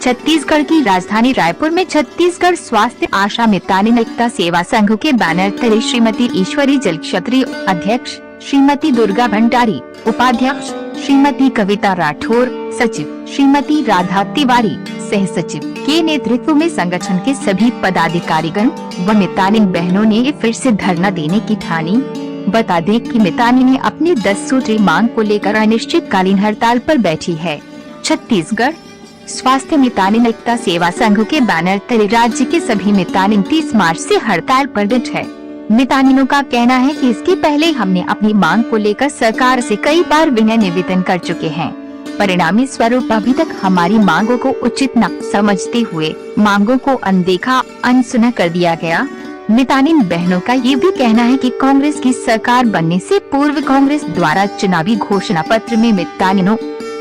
छत्तीसगढ़ की राजधानी रायपुर में छत्तीसगढ़ स्वास्थ्य आशा मितानिन एकता सेवा संघ के बैनर तले श्रीमती ईश्वरी जलक्षत्री अध्यक्ष, श्रीमती दुर्गा भंडारी उपाध्यक्ष, श्रीमती कविता राठौर सचिव, श्रीमती राधा तिवारी सह सचिव के नेतृत्व में संगठन के सभी पदाधिकारीगण व मितानिन बहनों ने फिर से धरना देने की ठानी। बता दें कि मितानिन ने अपनी 10 सूत्री मांग को लेकर अनिश्चितकालीन हड़ताल पर बैठी है। छत्तीसगढ़ स्वास्थ्य मितानिन एकता सेवा संघ के बैनर तले राज्य के सभी मितानिन 30 मार्च से हड़ताल पर डटे है। मितानिनों का कहना है कि इसके पहले हमने अपनी मांग को लेकर सरकार से कई बार विनय निवेदन कर चुके हैं। परिणामी स्वरूप अभी तक हमारी मांगों को उचित न समझते हुए मांगों को अनदेखा अनसुना कर दिया गया। मितानिन बहनों का ये भी कहना है कि कांग्रेस की सरकार बनने से पूर्व कांग्रेस द्वारा चुनावी घोषणा पत्र में मितानिनों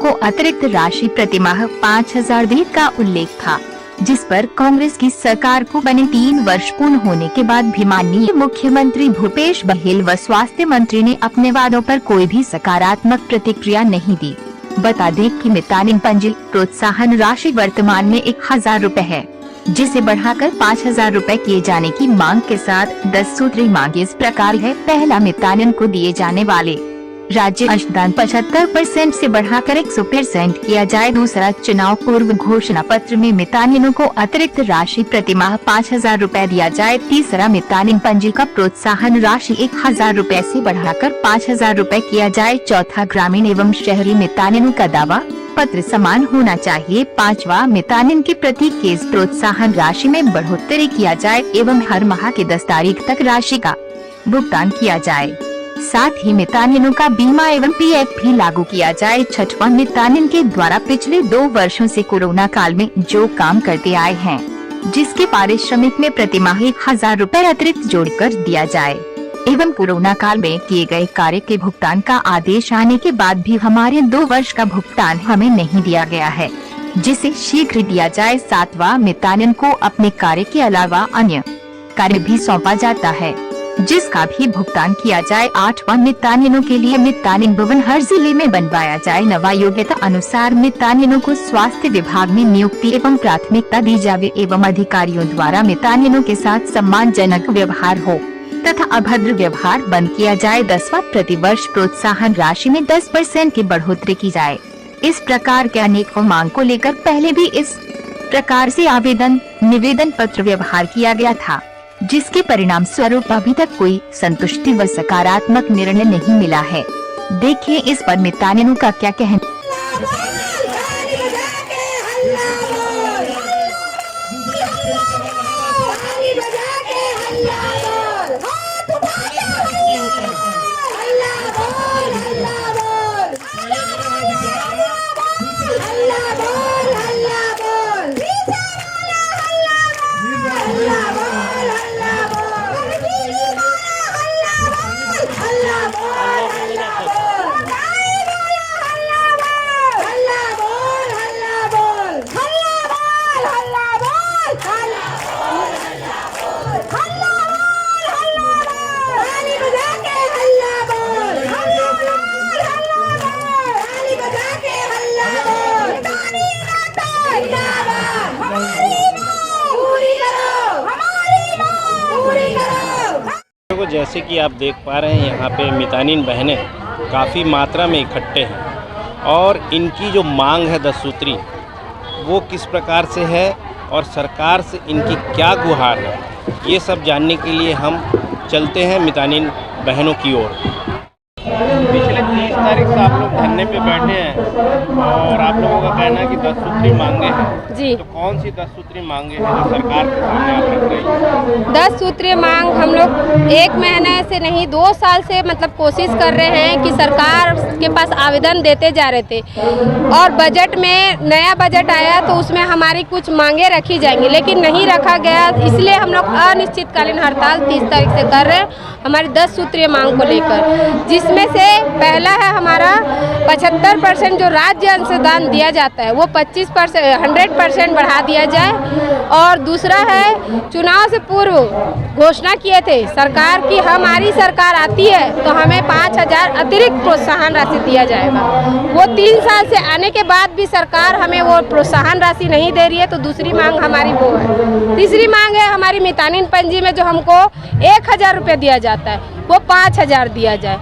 को अतिरिक्त राशि प्रतिमाह 5,000 देने का उल्लेख था, जिस पर कांग्रेस की सरकार को बने 3 वर्ष पूर्ण होने के बाद भी माननीय मुख्यमंत्री भूपेश बघेल व स्वास्थ्य मंत्री ने अपने वादों पर कोई भी सकारात्मक प्रतिक्रिया नहीं दी। बता दें कि मितानिन पंजील प्रोत्साहन राशि वर्तमान में 1,000 रुपए है, जिसे बढ़ाकर 5,000 रुपए किए जाने की मांग के साथ 10 सूत्री मांग इस प्रकार है। पहला, मितानिन को दिए जाने वाले राज्य अंशदान 75% से बढ़ाकर 100% किया जाए। दूसरा, चुनाव पूर्व घोषणा पत्र में मितानिनों को अतिरिक्त राशि प्रतिमाह 5,000 रुपए दिया जाए। तीसरा, मितानिन पंजील का प्रोत्साहन राशि 1,000 रुपए से बढ़ाकर 5,000 रुपए किया जाए। चौथा, ग्रामीण एवं शहरी मितानिनों का दावा पत्र समान होना चाहिए। पांचवा, मितानिन के प्रति केस प्रोत्साहन राशि में बढ़ोतरी किया जाए एवं हर माह की 10 तारीख तक राशि का भुगतान किया जाए। साथ ही मितानिनों का बीमा एवं पीएफ भी लागू किया जाए। छठवां, मितानिन के द्वारा पिछले 2 वर्षों से कोरोना काल में जो काम करते आए हैं, जिसके पारिश्रमिक में प्रतिमाह 1,000 रुपए अतिरिक्त जोड़कर दिया जाए एवं कोरोना काल में किए गए कार्य के भुगतान का आदेश आने के बाद भी हमारे 2 वर्ष का भुगतान हमें नहीं दिया गया है, जिसे शीघ्र दिया जाए। 7वां, मितानिन को अपने कार्य के अलावा अन्य कार्य भी सौंपा जाता है, जिसका भी भुगतान किया जाए। 8वां, मितानिनों के लिए मितानिन भवन हर जिले में बनवाया जाए। 9वां, योग्यता अनुसार मितानिनों को स्वास्थ्य विभाग में नियुक्ति एवं प्राथमिकता दी जावे एवं अधिकारियों द्वारा मितानिनों के साथ सम्मानजनक व्यवहार हो तथा अभद्र व्यवहार बंद किया जाए। 10वां, प्रतिवर्ष प्रोत्साहन राशि में 10% की बढ़ोतरी की जाए। इस प्रकार के अनेकों मांग को लेकर पहले भी इस प्रकार से आवेदन निवेदन पत्र व्यवहार किया गया था, जिसके परिणाम स्वरूप अभी तक कोई संतुष्टि व सकारात्मक निर्णय नहीं मिला है। देखिए इस पर मितानिनों का क्या कहना। जैसे कि आप देख पा रहे हैं, यहाँ पे मितानिन बहनें काफ़ी मात्रा में इकट्ठे हैं और इनकी जो मांग है 10 सूत्री, वो किस प्रकार से है और सरकार से इनकी क्या गुहार है, ये सब जानने के लिए हम चलते हैं मितानिन बहनों की ओर। पिछले 30 तारीख से आप लोग धरने पे बैठे हैं और आप लोगों का कहना है कि 10 सूत्री मांगे हैं जी। तो कौन सी 10 सूत्री मांगे हैं जो सरकार के सामने आप रख रही हैं? 10 सूत्री मांग हम लोग 1 महीने से नहीं 2 साल से मतलब कोशिश कर रहे हैं कि सरकार के पास आवेदन देते जा रहे थे और बजट में नया बजट आया तो उसमें हमारी कुछ मांगे रखी जाएंगी, लेकिन नहीं रखा गया। इसलिए हम लोग अनिश्चितकालीन हड़ताल 30 तारीख से कर रहे हैं हमारी 10 सूत्रीय मांग को लेकर, जिसमें से पहला है हमारा 75% जो राज्य अंशदान दिया जाता है वो 25% 100% बढ़ा दिया जाए। और दूसरा है, चुनाव से पूर्व घोषणा किए थे सरकार की हमारी सरकार आती है तो हमें 5,000 अतिरिक्त प्रोत्साहन राशि दिया जाएगा। वो 3 साल से आने के बाद भी सरकार हमें वो प्रोत्साहन राशि नहीं दे रही है। तो दूसरी मांग हमारी वो है। तीसरी मांग है हमारी मितानिन पंजी में जो हमको 1,000 रुपये दिया जाता है वो 5,000 दिया जाए।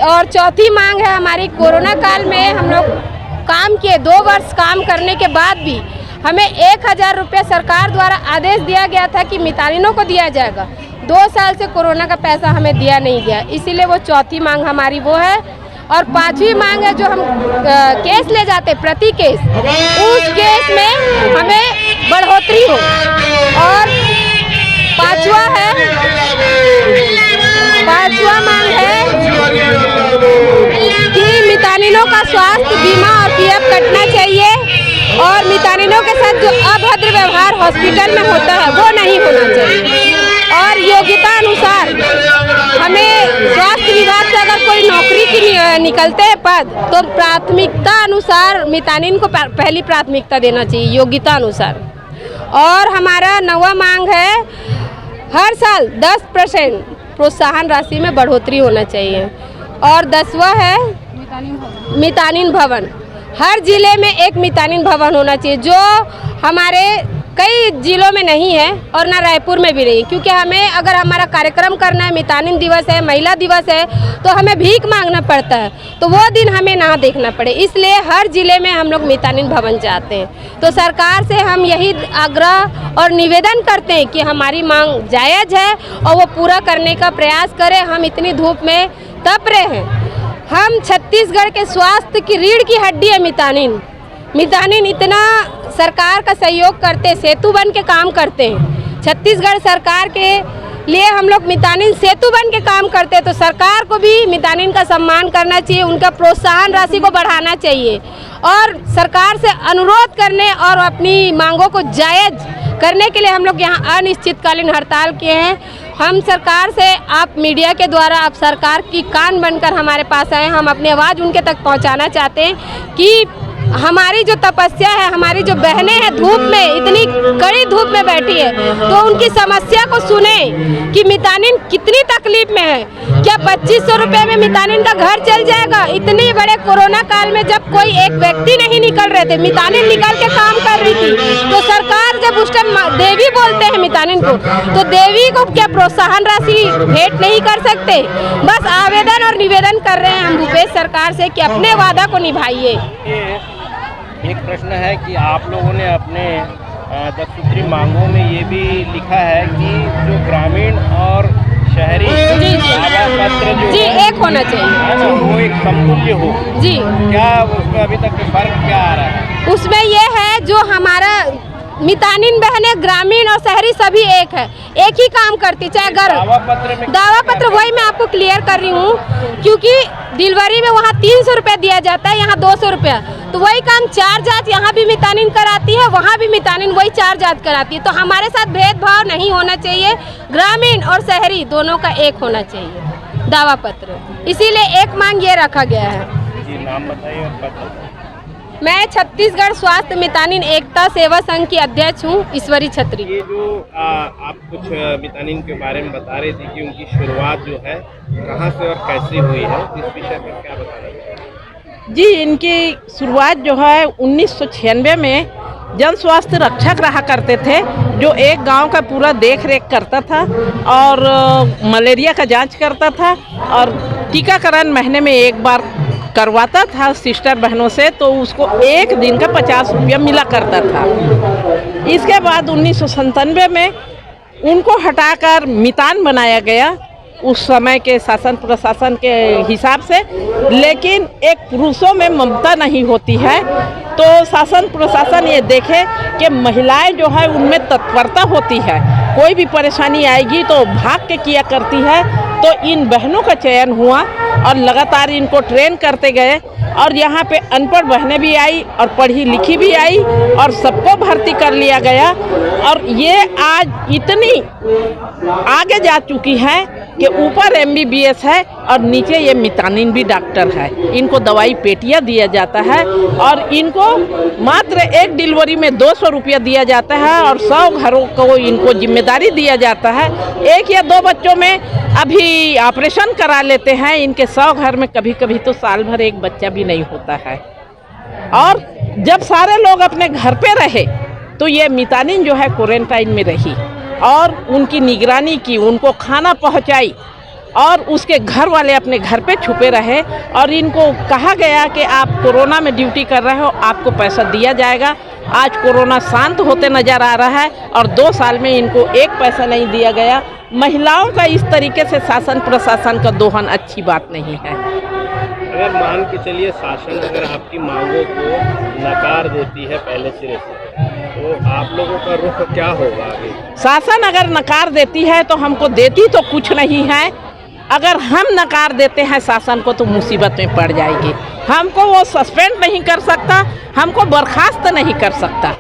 और चौथी मांग है हमारी, कोरोना काल में हम लोग काम किए, 2 वर्ष काम करने के बाद भी हमें 1,000 रुपये सरकार द्वारा आदेश दिया गया था कि मितानिनों को दिया जाएगा। 2 साल से कोरोना का पैसा हमें दिया नहीं गया, इसीलिए वो चौथी मांग हमारी वो है। और 5वीं मांग है, जो हम केस ले जाते प्रति केस, उस केस में हमें बढ़ोतरी हो। और पांचवा मांग है कि मितानिनों का स्वास्थ्य बीमा और पीएफ कटना चाहिए। और मितानिनों के साथ जो अभद्र व्यवहार हॉस्पिटल में होता है वो नहीं होना चाहिए। और योग्यता अनुसार हमें स्वास्थ्य विभाग से अगर कोई नौकरी की निकलते हैं पद, तो प्राथमिकता अनुसार मितानिन को पहली प्राथमिकता देना चाहिए, योग्यता अनुसार। और हमारा 9वां मांग है, हर साल 10% प्रोत्साहन राशि में बढ़ोतरी होना चाहिए। और 10वां है मितानिन भवन। हर जिले में एक मितानिन भवन होना चाहिए, जो हमारे कई जिलों में नहीं है और ना रायपुर में भी नहीं। क्योंकि हमें अगर हमारा कार्यक्रम करना है, मितानिन दिवस है, महिला दिवस है, तो हमें भीख मांगना पड़ता है, तो वो दिन हमें ना देखना पड़े, इसलिए हर जिले में हम लोग मितानिन भवन चाहते हैं। तो सरकार से हम यही आग्रह और निवेदन करते हैं कि हमारी मांग जायज़ है और वो पूरा करने का प्रयास करें। हम इतनी धूप में तप रहे हैं। हम छत्तीसगढ़ के स्वास्थ्य की रीढ़ की हड्डी है मितानिन इतना सरकार का सहयोग करते, सेतु बन के काम करते हैं। छत्तीसगढ़ सरकार के लिए हम लोग मितानिन सेतु बन के काम करते हैं। तो सरकार को भी मितानिन का सम्मान करना चाहिए, उनका प्रोत्साहन राशि को बढ़ाना चाहिए और सरकार से अनुरोध करने और अपनी मांगों को जायज़ करने के लिए हम लोग यहाँ अनिश्चितकालीन हड़ताल किए हैं। हम सरकार से, आप मीडिया के द्वारा आप सरकार की कान बनकर हमारे पास आए, हम अपनी आवाज़ उनके तक पहुँचाना चाहते हैं कि हमारी जो तपस्या है, हमारी जो बहनें हैं धूप में, इतनी कड़ी धूप में बैठी है, तो उनकी समस्या को सुने कि मितानिन कितनी तकलीफ में है। क्या 2500 रुपये में मितानिन का घर चल जाएगा? इतनी बड़े कोरोना काल में जब कोई एक व्यक्ति नहीं निकल रहे थे, मितानिन निकल के काम कर रही थी, तो सरकार जब उस टाइम देवी बोलते हैं मितानिन को, तो देवी को क्या प्रोत्साहन राशि भेंट नहीं कर सकते? बस आवेदन और निवेदन कर रहे हैं हम भूपेश सरकार से कि अपने वादा को निभाइए। एक प्रश्न है कि आप लोगों ने अपने 10 सूत्री मांगों में ये भी लिखा है कि जो ग्रामीण और शहरी दावा पत्र जो एक होना चाहिए, वो एक समतुल्य हो। जी, क्या उसमें अभी तक फर्क क्या आ रहा है? उसमें ये है, जो हमारा मितानिन बहनें ग्रामीण और शहरी सभी एक है, एक ही काम करती, चाहे घर दावा पत्र वही मैं आपको क्लियर कर रही हूँ। क्योंकि डिलीवरी में वहाँ 300 रुपये दिया जाता है, यहाँ 200 रुपया, तो वही काम 4 जात यहाँ भी मितानिन कराती है, वहाँ भी मितानिन वही 4 जात कराती है। तो हमारे साथ भेदभाव नहीं होना चाहिए, ग्रामीण और शहरी दोनों का एक होना चाहिए दावा पत्र, इसीलिए एक मांग ये रखा गया है। जी, नाम बताइए और पत्र। मैं छत्तीसगढ़ स्वास्थ्य मितानिन एकता सेवा संघ की अध्यक्ष हूँ, ईश्वरी छत्री। ये जो आप कुछ मितानिन के बारे में बता रहे थे कि उनकी शुरुआत जो है कहाँ से और कैसे हुई है, इस विषय पर क्या बता रहे हैं? जी, इनकी शुरुआत जो है 1996 में जन स्वास्थ्य रक्षक रहा करते थे, जो एक गांव का पूरा देख रेख करता था और मलेरिया का जांच करता था और टीकाकरण महीने में एक बार करवाता था सिस्टर बहनों से, तो उसको एक दिन का 50 रुपया मिला करता था। इसके बाद 1997 में उनको हटाकर मितान बनाया गया उस समय के शासन प्रशासन के हिसाब से। लेकिन एक पुरुषों में ममता नहीं होती है, तो शासन प्रशासन ये देखे कि महिलाएं जो है उनमें तत्परता होती है, कोई भी परेशानी आएगी तो भाग के किया करती है। तो इन बहनों का चयन हुआ और लगातार इनको ट्रेन करते गए और यहाँ पे अनपढ़ बहनें भी आई और पढ़ी लिखी भी आई और सबको भर्ती कर लिया गया। और ये आज इतनी आगे जा चुकी हैं कि ऊपर MBBS है और नीचे ये मितानिन भी डॉक्टर है। इनको दवाई पेटियाँ दिया जाता है और इनको मात्र एक डिलीवरी में 200 रुपया दिया जाता है और 100 घरों को इनको जिम्मेदारी दिया जाता है। 1 या 2 बच्चों में अभी ऑपरेशन करा लेते हैं। इनके 100 घर में कभी कभी तो साल भर एक बच्चा भी नहीं होता है। और जब सारे लोग अपने घर पे रहे तो ये मितानिन जो है क्वारंटाइन में रही और उनकी निगरानी की, उनको खाना पहुंचाई और उसके घर वाले अपने घर पे छुपे रहे और इनको कहा गया कि आप कोरोना में ड्यूटी कर रहे हो, आपको पैसा दिया जाएगा। आज कोरोना शांत होते नज़र आ रहा है और 2 साल में इनको 1 पैसा नहीं दिया गया। महिलाओं का इस तरीके से शासन प्रशासन का दोहन अच्छी बात नहीं है। अगर मान के चलिए शासन अगर आपकी मांगों को नकार देती है पहले सिरे से, तो आप लोगों का रुख क्या होगा आगे? शासन अगर नकार देती है तो हमको देती तो कुछ नहीं है। अगर हम नकार देते हैं शासन को तो मुसीबत में पड़ जाएगी। हमको वो सस्पेंड नहीं कर सकता, हमको बर्खास्त नहीं कर सकता।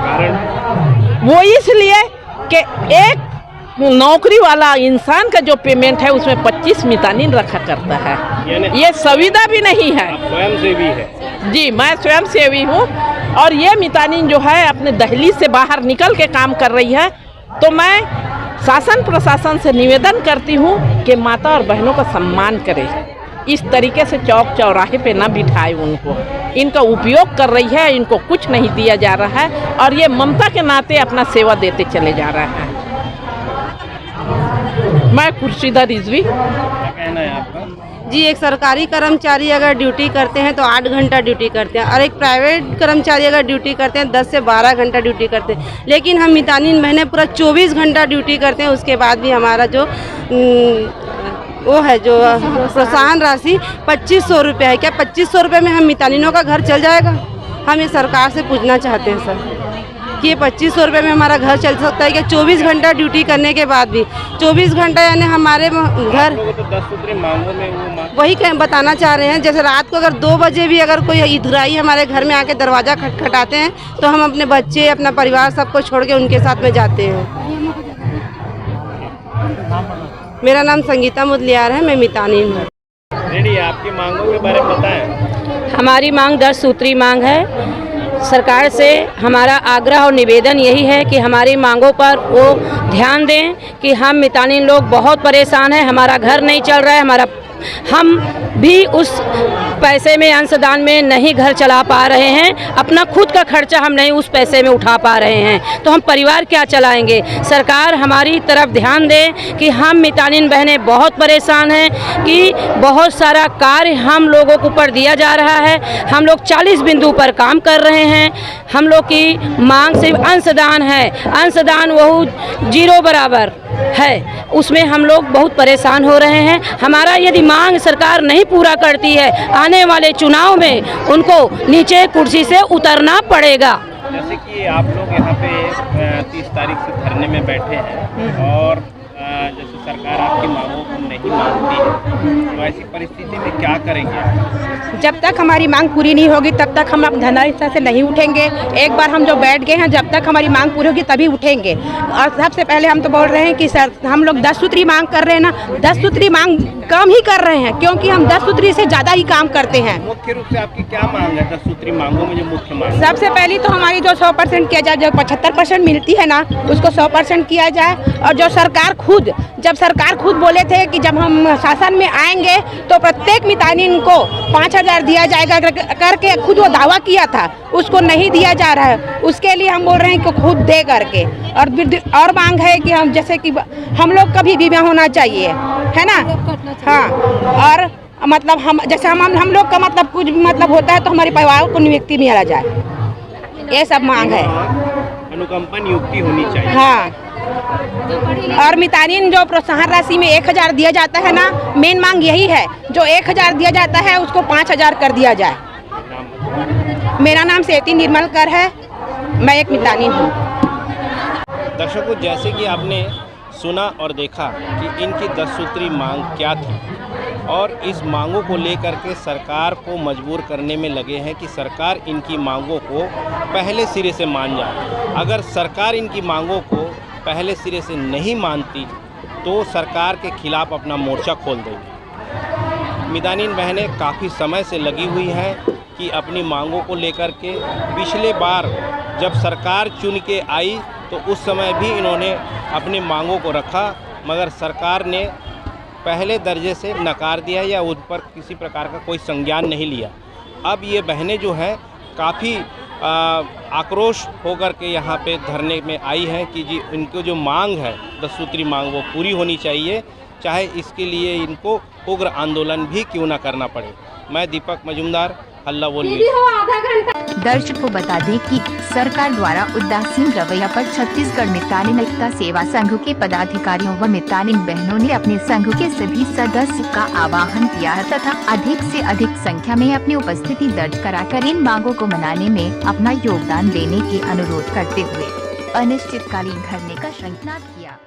कारण वो इसलिए कि एक नौकरी वाला इंसान का जो पेमेंट है उसमें 25 मितानिन रखा करता है। ये सुविधा भी नहीं है। स्वयंसेवी है? जी, मैं स्वयंसेवी हूँ और ये मितानिन जो है अपने दहलीज से बाहर निकल के काम कर रही है। तो मैं शासन प्रशासन से निवेदन करती हूँ कि माता और बहनों का सम्मान करे, इस तरीके से चौक चौराहे पे ना बिठाए उनको। इनका उपयोग कर रही है, इनको कुछ नहीं दिया जा रहा है और ये ममता के नाते अपना सेवा देते चले जा रहा है। मैं खुर्शीदा रिजवी। क्या कहना है आपका? जी, एक सरकारी कर्मचारी अगर ड्यूटी करते हैं तो 8 घंटा ड्यूटी करते हैं और एक प्राइवेट कर्मचारी अगर ड्यूटी करते हैं 10 से 12 घंटा ड्यूटी करते हैं। लेकिन हम मितानिन बहनें पूरा 24 घंटा ड्यूटी करते हैं। उसके बाद भी हमारा जो वो है जो प्रोत्साहन राशि 2500 रुपये है। क्या 2500 रुपये में हम मितानिनों का घर चल जाएगा? हम ये सरकार से पूछना चाहते हैं सर कि ये 2500 रुपये में हमारा घर चल सकता है क्या? 24 घंटा ड्यूटी करने के बाद भी 24 घंटा यानी हमारे घर तो 10 सूत्री मांगों में वो वही बताना चाह रहे हैं। जैसे रात को अगर 2 बजे भी अगर कोई इधराई हमारे घर में आके दरवाज़ा खटखटाते हैं तो हम अपने बच्चे, अपना परिवार सबको छोड़ के उनके साथ में जाते हैं। मेरा नाम संगीता मुदलियार है, मैं मितानिन हूँ। रेडी, आपकी मांगों के बारे में बताएं। हमारी मांग 10 सूत्री मांग है। सरकार से हमारा आग्रह और निवेदन यही है कि हमारी मांगों पर वो ध्यान दें कि हम मितानिन लोग बहुत परेशान हैं। हमारा घर नहीं चल रहा है, हम भी उस पैसे में अंशदान में नहीं घर चला पा रहे हैं। अपना खुद का खर्चा हम नहीं उस पैसे में उठा पा रहे हैं, तो हम परिवार क्या चलाएंगे? सरकार हमारी तरफ ध्यान दे कि हम मितानिन बहनें बहुत परेशान हैं कि बहुत सारा कार्य हम लोगों के ऊपर दिया जा रहा है। हम लोग 40 बिंदु पर काम कर रहे हैं। हम लोग की मांग सिर्फ अंशदान है। अंशदान वो 0 बराबर है, उसमें हम लोग बहुत परेशान हो रहे हैं। हमारा यदि मांग सरकार नहीं पूरा करती है, आने वाले चुनाव में उनको नीचे कुर्सी से उतरना पड़ेगा। जैसे कि आप लोग यहाँ पे 30 तारीख से धरने में बैठे हैं और जैसे सरकार आपकी मांगों को नहीं मानती है, तो ऐसी परिस्थिति में क्या करेंगे? जब तक हमारी मांग पूरी नहीं होगी तब तक हम अपने धरना से नहीं उठेंगे। एक बार हम जो बैठ गए हैं, जब तक हमारी मांग पूरी होगी तभी उठेंगे। और सबसे पहले हम तो बोल रहे हैं कि सर, हम लोग 10 सूत्री मांग कर रहे हैं ना, 10 सूत्री मांग कम ही कर रहे हैं क्योंकि हम 10 सूत्री से ज़्यादा ही काम करते हैं। मुख्य रूप से आपकी क्या मांग है 10 सूत्री मांगों में? जो मुख्य मांग सबसे पहली तो हमारी जो 100% किया जाए, जो 75% मिलती है ना उसको 100% किया जाए। और जो जब सरकार खुद बोले थे कि जब हम शासन में आएंगे तो प्रत्येक मितानिन को 5000 दिया जाएगा करके खुद वो दावा किया था, उसको नहीं दिया जा रहा है। उसके लिए हम बोल रहे हैं कि खुद दे करके। और मांग है कि हम जैसे कि हम लोग का भी बीमा होना चाहिए, है ना? हाँ, और मतलब हम जैसे हम लोग का मतलब कुछ मतलब होता है तो हमारे परिवार को नियुक्ति मिला जाए, ये सब मांग है। अनुकंपा नियुक्ति होनी चाहिए। हाँ, और मितानिन जो प्रोत्साहन राशि में 1000 दिया जाता है ना, मेन मांग यही है। जो 1000 दिया जाता है उसको 5000 कर दिया जाए। मेरा नाम सेती निर्मलकर है, मैं एक मितानिन हूँ। दर्शकों, जैसे कि आपने सुना और देखा कि इनकी 10 सूत्री मांग क्या थी और इस मांगों को लेकर के सरकार को मजबूर करने में लगे हैं कि सरकार इनकी मांगों को पहले सिरे से मान जाए। अगर सरकार इनकी मांगों को पहले सिरे से नहीं मानती तो सरकार के खिलाफ अपना मोर्चा खोल देंगे। मितानिन बहनें काफ़ी समय से लगी हुई हैं कि अपनी मांगों को लेकर के, पिछले बार जब सरकार चुन के आई तो उस समय भी इन्होंने अपनी मांगों को रखा, मगर सरकार ने पहले दर्जे से नकार दिया या उन पर किसी प्रकार का कोई संज्ञान नहीं लिया। अब ये बहनें जो हैं काफ़ी आक्रोश होकर के यहाँ पे धरने में आई हैं कि जी इनको जो मांग है 10 सूत्री मांग वो पूरी होनी चाहिए, चाहे इसके लिए इनको उग्र आंदोलन भी क्यों ना करना पड़े। मैं दीपक मजुमदार, हल्ला बोल न्यूज़। दर्शक को बता दें कि सरकार द्वारा उदासीन रवैया पर छत्तीसगढ़ मितानिन एकता सेवा संघ के पदाधिकारियों व मितानिन बहनों ने अपने संघ के सभी सदस्यों का आह्वान किया है तथा अधिक से अधिक संख्या में अपनी उपस्थिति दर्ज कराकर इन मांगों को मनाने में अपना योगदान देने के अनुरोध करते हुए अनिश्चितकालीन धरने का शंखनाद किया।